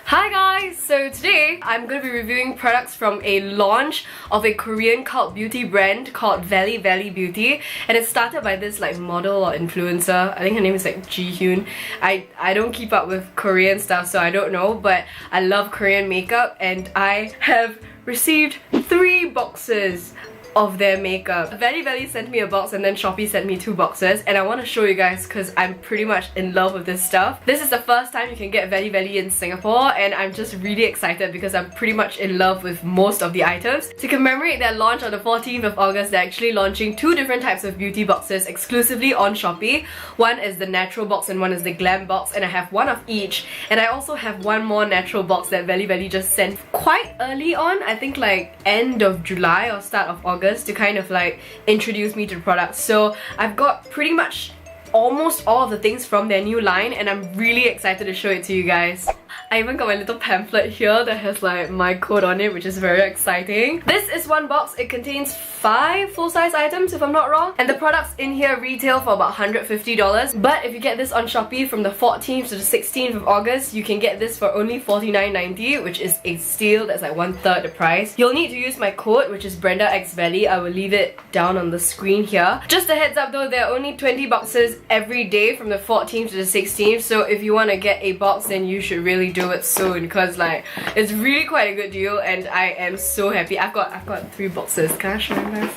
Hi guys! So today I'm going to be reviewing products from a launch of a Korean cult beauty brand called Vely Vely Beauty, and it's started by this like model or influencer. I think her name is like Ji-Hyun. I don't keep up with Korean stuff, so I don't know, but I love Korean makeup and I have received 3 boxes of their makeup. Vely Vely sent me a box and then Shopee sent me 2 boxes, and I want to show you guys because I'm pretty much in love with this stuff. This is the first time you can get Vely Vely in Singapore, and I'm just really excited because I'm pretty much in love with most of the items. To commemorate their launch on the 14th of August, they're actually launching 2 different types of beauty boxes exclusively on Shopee. One is the natural box and one is the glam box, and I have one of each. And I also have one more natural box that Vely Vely just sent quite early on, I think like end of July or start of August, to kind of like introduce me to the product. So I've got pretty much almost all of the things from their new line, and I'm really excited to show it to you guys. I even got my little pamphlet here that has like my code on it, which is very exciting. This is one box. It contains 5 full-size items if I'm not wrong, and the products in here retail for about $150, but if you get this on Shopee from the 14th to the 16th of August, you can get this for only $49.90, which is a steal. That's like 1/3 the price. You'll need to use my code, which is BRENDAxVELY. I will leave it down on the screen here. Just a heads up though, there are only 20 boxes every day from the 14th to the 16th, so if you want to get a box, then you should really do it soon, because like it's really quite a good deal and I am so happy. I've got 3 boxes. Can I show you guys?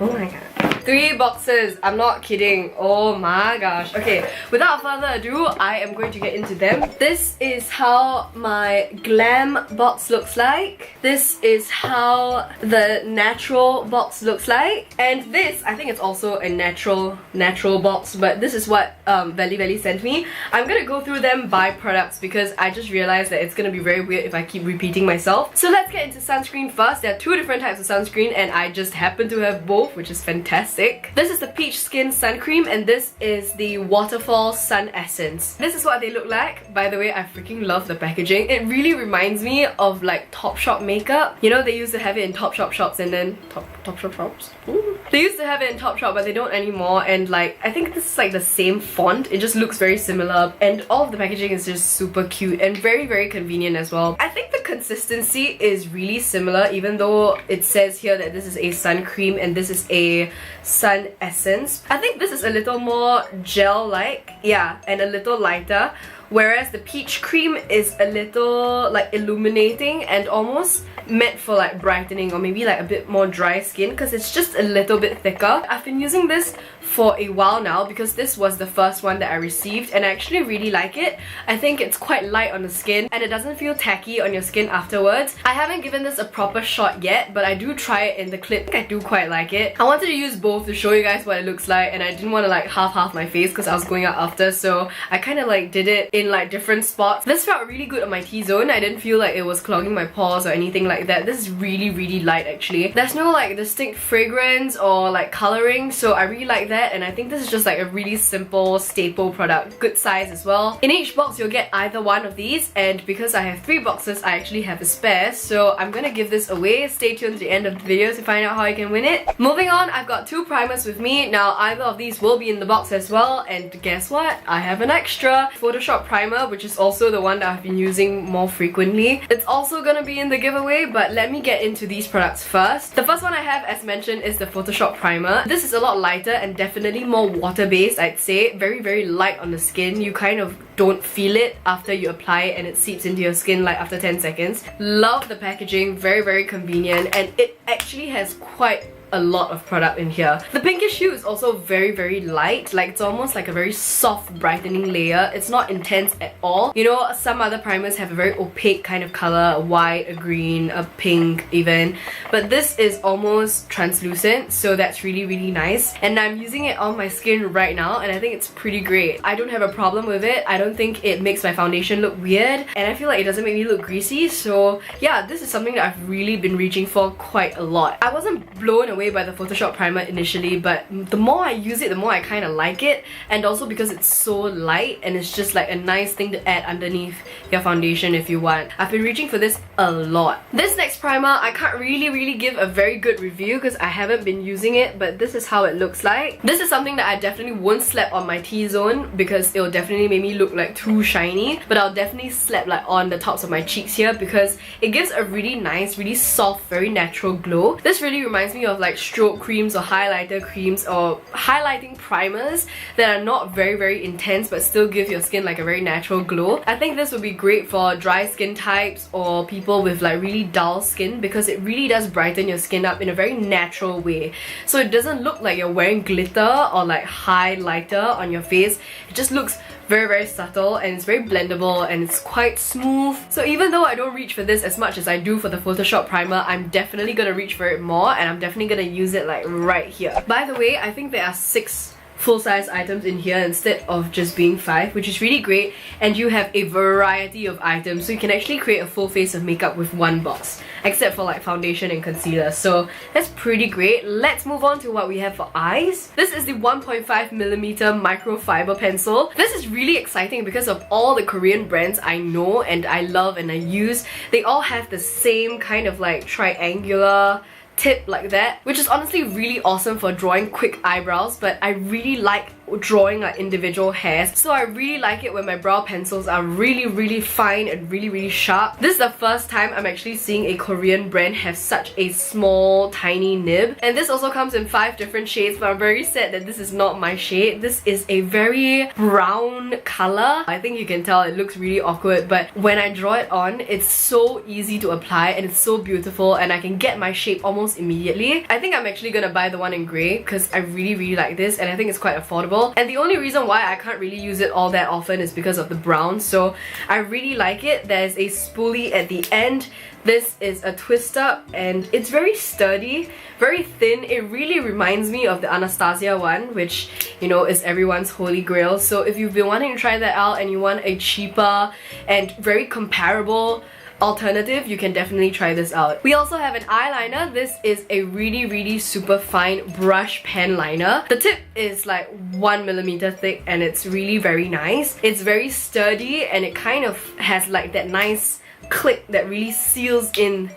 Oh my god. 3 boxes! I'm not kidding. Oh my gosh. Okay, without further ado, I am going to get into them. This is how my glam box looks like. This is how the natural box looks like. And this, I think it's also a natural box, but this is what Vely Vely sent me. I'm gonna go through them by products because I just realized that it's gonna be very weird if I keep repeating myself. So let's get into sunscreen first. There are 2 different types of sunscreen and I just happen to have both, which is fantastic. This is the Peach Skin Sun Cream and this is the Waterfall Sun Essence. This is what they look like. By the way, I freaking love the packaging. It really reminds me of like Topshop makeup. You know, they used to have it in Topshop shops and then Topshop shops? Ooh. They used to have it in Topshop, but they don't anymore, and like I think this is like the same font. It just looks very similar and all of the packaging is just super cute and very convenient as well. I think the consistency is really similar, even though it says here that this is a sun cream and this is a sun essence. I think this is a little more gel-like, yeah, and a little lighter, whereas the peach cream is a little like illuminating and almost meant for like brightening or maybe like a bit more dry skin because it's just a little bit thicker. I've been using this for a while now because this was the first one that I received and I actually really like it. I think it's quite light on the skin and it doesn't feel tacky on your skin afterwards. I haven't given this a proper shot yet, but I do try it in the clip. I think I do quite like it. I wanted to use both to show you guys what it looks like, and I didn't want to like half my face because I was going out after, so I kind of like did it in like different spots. This felt really good on my T-zone. I didn't feel like it was clogging my pores or anything like that. This is really light actually. There's no like distinct fragrance or like coloring, so I really like that, and I think this is just like a really simple staple product. Good size as well. In each box you'll get either one of these, and because I have 3 boxes I actually have a spare, so I'm gonna give this away. Stay tuned to the end of the video to find out how I can win it. Moving on, I've got 2 primers with me. Now either of these will be in the box as well, and guess what? I have an extra Photoshop primer, which is also the one that I've been using more frequently. It's also gonna be in the giveaway, but let me get into these products first. The first one I have, as mentioned, is the Photoshop primer. This is a lot lighter and definitely more water-based, I'd say. Very light on the skin. You kind of don't feel it after you apply it and it seeps into your skin like after 10 seconds. Love the packaging, very convenient, and it actually has quite a lot of product in here. The pinkish hue is also very light, like it's almost like a very soft brightening layer. It's not intense at all. You know, some other primers have a very opaque kind of color, a white, a green, a pink even, but this is almost translucent, so that's really nice, and I'm using it on my skin right now and I think it's pretty great. I don't have a problem with it. I don't think it makes my foundation look weird, and I feel like it doesn't make me look greasy, so yeah, this is something that I've really been reaching for quite a lot. I wasn't blown away away by the Photoshop primer initially, but the more I use it, the more I kind of like it, and also because it's so light and it's just like a nice thing to add underneath your foundation if you want. I've been reaching for this a lot. This next primer, I can't really give a very good review because I haven't been using it, but this is how it looks like. This is something that I definitely won't slap on my T-zone because it'll definitely make me look like too shiny, but I'll definitely slap like on the tops of my cheeks here because it gives a really nice, really soft, very natural glow. This really reminds me of like stroke creams or highlighter creams or highlighting primers that are not very intense but still give your skin like a very natural glow. I think this would be great for dry skin types or people with like really dull skin because it really does brighten your skin up in a very natural way. So it doesn't look like you're wearing glitter or like highlighter on your face. It just looks very subtle and it's very blendable and it's quite smooth. So even though I don't reach for this as much as I do for the Photoshop primer, I'm definitely gonna reach for it more and I'm definitely gonna use it like right here. By the way, I think there are 6 full-size items in here instead of just being 5, which is really great, and you have a variety of items, so you can actually create a full face of makeup with one box, except for like foundation and concealer. So that's pretty great. Let's move on to what we have for eyes. This is the 1.5mm microfiber pencil. This is really exciting because of all the Korean brands I know and I love and I use. They all have the same kind of like triangular tip like that, which is honestly really awesome for drawing quick eyebrows, but I really like drawing like individual hairs, so I really like it when my brow pencils are really fine and really sharp. This is the first time I'm actually seeing a Korean brand have such a small tiny nib, and this also comes in 5 different shades, but I'm very sad that this is not my shade. This is a very brown color. I think you can tell it looks really awkward, but when I draw it on, it's so easy to apply and it's so beautiful and I can get my shape almost immediately. I think I'm actually gonna buy the one in grey because I really like this and I think it's quite affordable. And the only reason why I can't really use it all that often is because of the brown, so I really like it. There's a spoolie at the end. This is a twist up and it's very sturdy, very thin. It really reminds me of the Anastasia one, which, you know, is everyone's holy grail. So if you've been wanting to try that out and you want a cheaper and very comparable alternative, you can definitely try this out. We also have an eyeliner. This is a really super fine brush pen liner. The tip is like 1mm thick and it's really very nice. It's very sturdy and it kind of has like that nice click that really seals in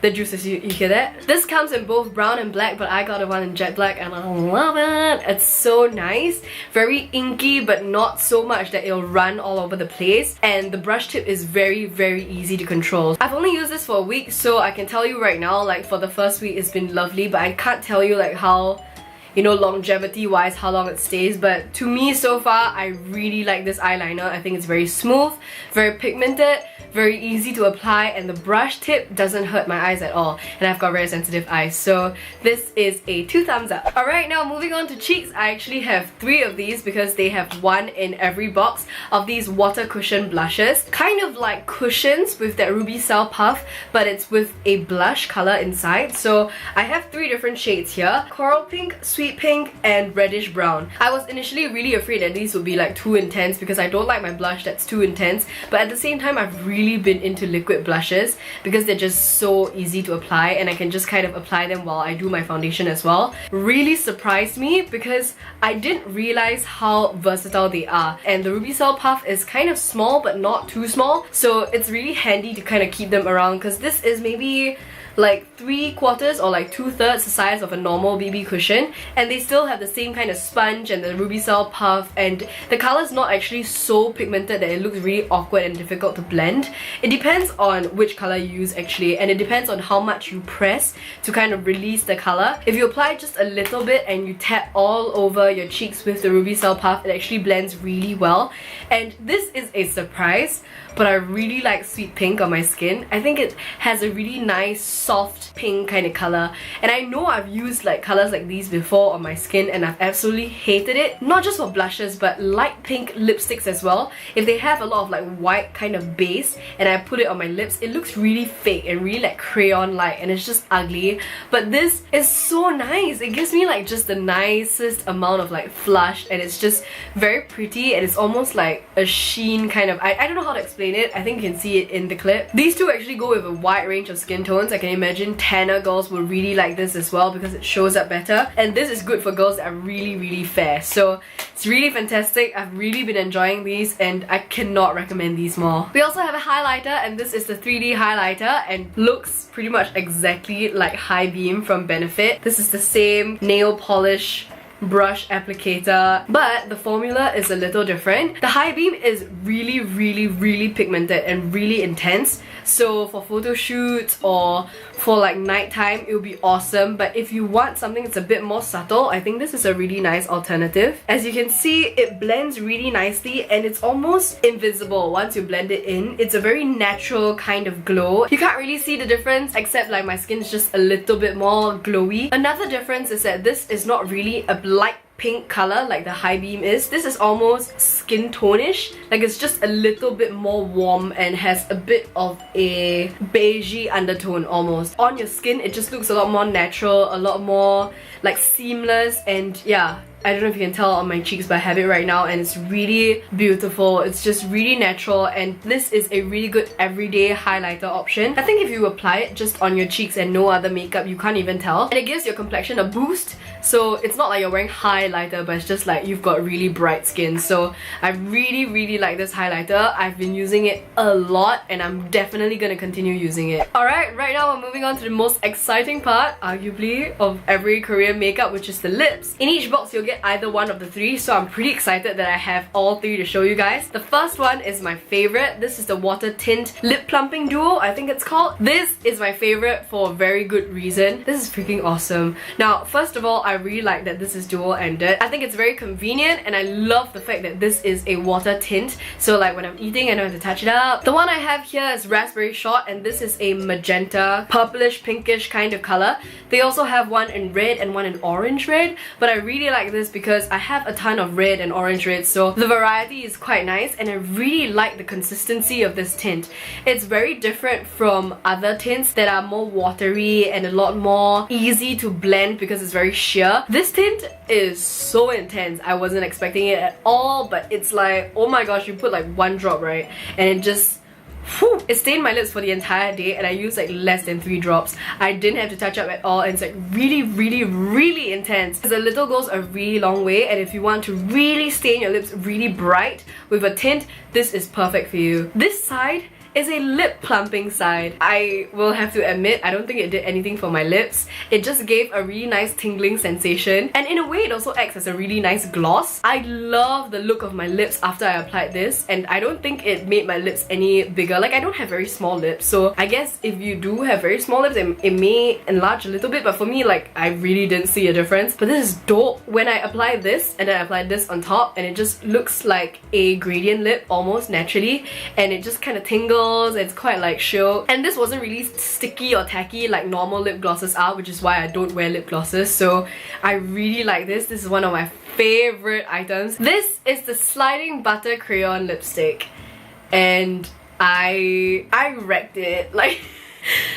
the juices. You hear that? This comes in both brown and black, but I got the one in jet black and I love it. It's so nice. Very inky, but not so much that it'll run all over the place. And the brush tip is very easy to control. I've only used this for a week, so I can tell you right now, like for the first week it's been lovely, but I can't tell you like how, you know, longevity wise how long it stays, but to me so far I really like this eyeliner. I think it's very smooth, very pigmented, very easy to apply, and the brush tip doesn't hurt my eyes at all, and I've got very sensitive eyes, so this is a 2 thumbs up. Alright, now moving on to cheeks. I actually have 3 of these because they have 1 in every box of these water cushion blushes. Kind of like cushions with that ruby cell puff, but it's with a blush color inside. So I have 3 different shades here: coral pink, sweet pink, and reddish brown. I was initially really afraid that these would be like too intense because I don't like my blush that's too intense, but at the same time I've really been into liquid blushes because they're just so easy to apply and I can just kind of apply them while I do my foundation as well. Really surprised me because I didn't realize how versatile they are, and the ruby cell puff is kind of small but not too small, so it's really handy to kind of keep them around because this is maybe like 3/4 or like 2/3 the size of a normal BB cushion, and they still have the same kind of sponge and the ruby cell puff, and the color is not actually so pigmented that it looks really awkward and difficult to blend. It depends on which color you use actually, and it depends on how much you press to kind of release the color. If you apply just a little bit and you tap all over your cheeks with the ruby cell puff, it actually blends really well. And this is a surprise, but I really like sweet pink on my skin. I think it has a really nice soft pink kind of color, and I know I've used like colors like these before on my skin and I've absolutely hated it. Not just for blushes but light pink lipsticks as well. If they have a lot of like white kind of base and I put it on my lips, it looks really fake and really like crayon like, and it's just ugly. But this is so nice. It gives me like just the nicest amount of like flush, and it's just very pretty, and it's almost like a sheen kind of, I don't know how to explain explain it. I think you can see it in the clip. These two actually go with a wide range of skin tones. I can imagine tanner girls will really like this as well because it shows up better. And this is good for girls that are really fair. So it's really fantastic. I've really been enjoying these and I cannot recommend these more. We also have a highlighter, and this is the 3D highlighter and looks pretty much exactly like High Beam from Benefit. This is the same nail polish brush applicator, but the formula is a little different. The High Beam is really pigmented and really intense, so for photo shoots or for like nighttime it will be awesome. But if you want something that's a bit more subtle, I think this is a really nice alternative. As you can see, it blends really nicely and it's almost invisible once you blend it in. It's a very natural kind of glow. You can't really see the difference except like my skin is just a little bit more glowy. Another difference is that this is not really a light pink color like the High Beam is. This is almost skin tone-ish. Like it's just a little bit more warm and has a bit of a beigey undertone almost. On your skin it just looks a lot more natural, a lot more like seamless, and yeah, I don't know if you can tell on my cheeks, but I have it right now and it's really beautiful. It's just really natural, and this is a really good everyday highlighter option. I think if you apply it just on your cheeks and no other makeup, you can't even tell. And it gives your complexion a boost. So it's not like you're wearing highlighter, but it's just like you've got really bright skin. So I really like this highlighter. I've been using it a lot and I'm definitely gonna continue using it. Alright, right now we're moving on to the most exciting part, arguably, of every Korean makeup, which is the lips. In each box you'll get either one of the three, so I'm pretty excited that I have all three to show you guys. The first one is my favorite. This is the Water Tint Lip Plumping Duo, I think it's called. This is my favorite for a very good reason. This is freaking awesome. Now, first of all, I really like that this is dual-ended. I think it's very convenient and I love the fact that this is a water tint. So like when I'm eating, I don't have to touch it up. The one I have here is Raspberry Short, and this is a magenta, purplish, pinkish kind of color. They also have one in red and one in orange red, but I really like this because I have a ton of red and orange red, so the variety is quite nice and I really like the consistency of this tint. It's very different from other tints that are more watery and a lot more easy to blend because it's very sheer. This tint is so intense. I wasn't expecting it at all, but it's like, oh my gosh, you put like one drop, right? And it just, whew, it stained my lips for the entire day and I used like less than 3 drops. I didn't have to touch up at all and it's like really intense. The little goes a really long way, and if you want to really stain your lips really bright with a tint, this is perfect for you. This side is a lip plumping side. I will have to admit, I don't think it did anything for my lips. It just gave a really nice tingling sensation, and in a way it also acts as a really nice gloss. I love the look of my lips after I applied this, and I don't think it made my lips any bigger. Like, I don't have very small lips, so I guess if you do have very small lips, it may enlarge a little bit, but for me, like, I really didn't see a difference. But this is dope. When I applied this and then I applied this on top, and it just looks like a gradient lip almost naturally, and it just kind of tingles. It's quite like chill, and this wasn't really sticky or tacky like normal lip glosses are, which is why I don't wear lip glosses. So I really like this. This is one of my favorite items. This is the Sliding Butter Crayon Lipstick, and I wrecked it. Like,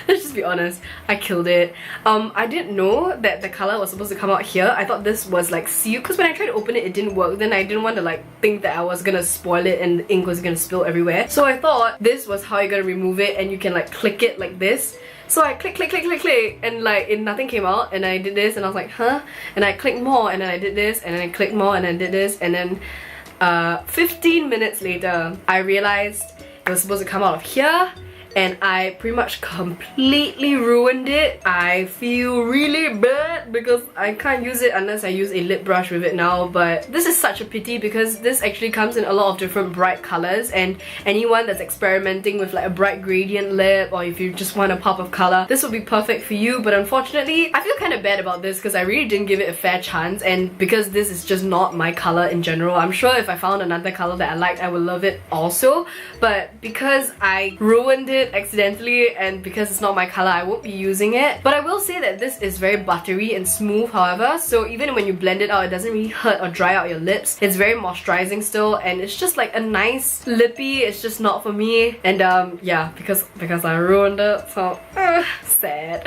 let's just be honest, I killed it. I didn't know that the color was supposed to come out here. I thought this was like sealed, because when I tried to open it, it didn't work. Then I didn't want to like think that I was gonna spoil it and the ink was gonna spill everywhere. So I thought this was how you're gonna remove it, and you can like click it like this. So I click, and like nothing came out, and I did this and I was like, huh? And I clicked more, and then I did this, and then I clicked more, and then I did this, and then 15 minutes later I realized it was supposed to come out of here, and I pretty much completely ruined it. I feel really bad because I can't use it unless I use a lip brush with it now, but this is such a pity because this actually comes in a lot of different bright colors, and anyone that's experimenting with like a bright gradient lip, or if you just want a pop of color, this would be perfect for you. But unfortunately, I feel kind of bad about this because I really didn't give it a fair chance, and because this is just not my color in general. I'm sure if I found another color that I liked, I would love it also, but because I ruined it accidentally and because it's not my color, I won't be using it. But I will say that this is very buttery and smooth, however, so even when you blend it out, it doesn't really hurt or dry out your lips. It's very moisturizing still, and it's just like a nice lippy. It's just not for me, and yeah, because I ruined it, so sad.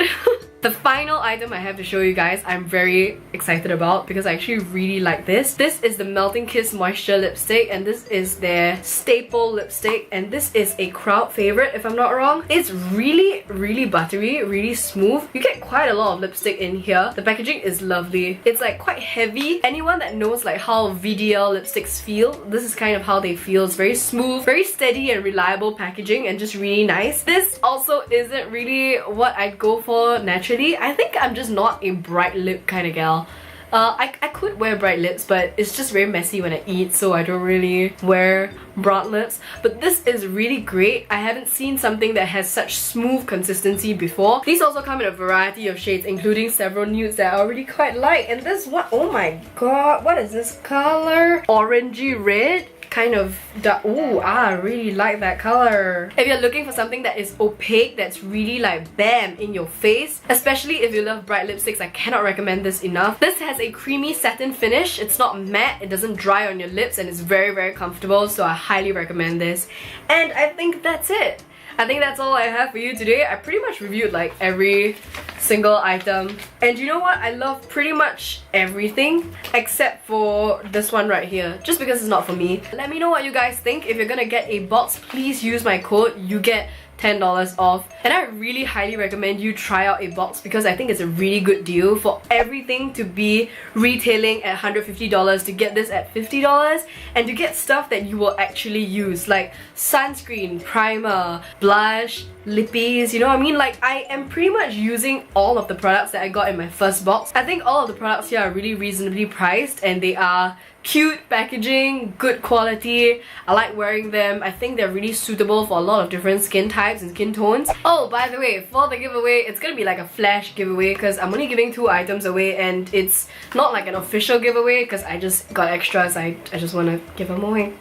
The final item I have to show you guys, I'm very excited about because I actually really like this. This is the Melting Kiss Moisture Lipstick, and this is their staple lipstick, and this is a crowd favorite if I'm not wrong. It's really buttery, really smooth. You get quite a lot of lipstick in here. The packaging is lovely. It's like quite heavy. Anyone that knows like how VDL lipsticks feel, this is kind of how they feel. It's very smooth, very steady and reliable packaging, and just really nice. This also isn't really what I'd go for naturally. I think I'm just not a bright lip kind of gal. I could wear bright lips, but it's just very messy when I eat, so I don't really wear broad lips. But this is really great. I haven't seen something that has such smooth consistency before. These also come in a variety of shades, including several nudes that I already quite like. And this one, oh my god, what is this color? Orangey red? Kind of dark. Ooh, I really like that color. If you're looking for something that is opaque, that's really like bam in your face, especially if you love bright lipsticks, I cannot recommend this enough. This has a creamy satin finish. It's not matte, it doesn't dry on your lips, and it's very comfortable, so I highly recommend this. And I think that's it. I think that's all I have for you today. I pretty much reviewed like every single item. And you know what? I love pretty much everything except for this one right here, just because it's not for me. Let me know what you guys think. If you're gonna get a box, please use my code. You get $10 off, and I really highly recommend you try out a box because I think it's a really good deal for everything to be retailing at $150 to get this at $50 and to get stuff that you will actually use, like sunscreen, primer, blush, lippies, you know what I mean? Like, I am pretty much using all of the products that I got in my first box. I think all of the products here are really reasonably priced, and they are cute packaging, good quality. I like wearing them. I think they're really suitable for a lot of different skin types and skin tones. Oh, by the way, for the giveaway, it's gonna be like a flash giveaway because I'm only giving 2 items away, and it's not like an official giveaway because I just got extras. I just want to give them away.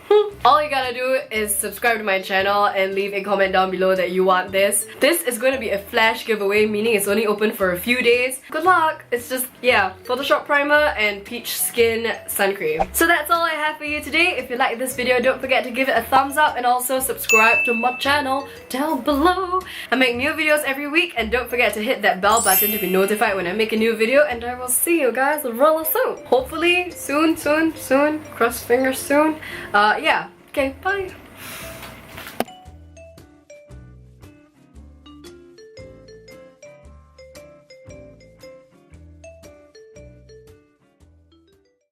All you gotta do is subscribe to my channel and leave a comment down below that you want this. This is going to be a flash giveaway, meaning it's only open for a few days. Good luck! It's just, yeah, Photoshop primer and peach skin sun cream. So that's all I have for you today. If you like this video, don't forget to give it a thumbs up and also subscribe to my channel down below. I make new videos every week, and don't forget to hit that bell button to be notified when I make a new video, and I will see you guys real soon. Hopefully soon. Cross fingers soon. Yeah. Okay, bye.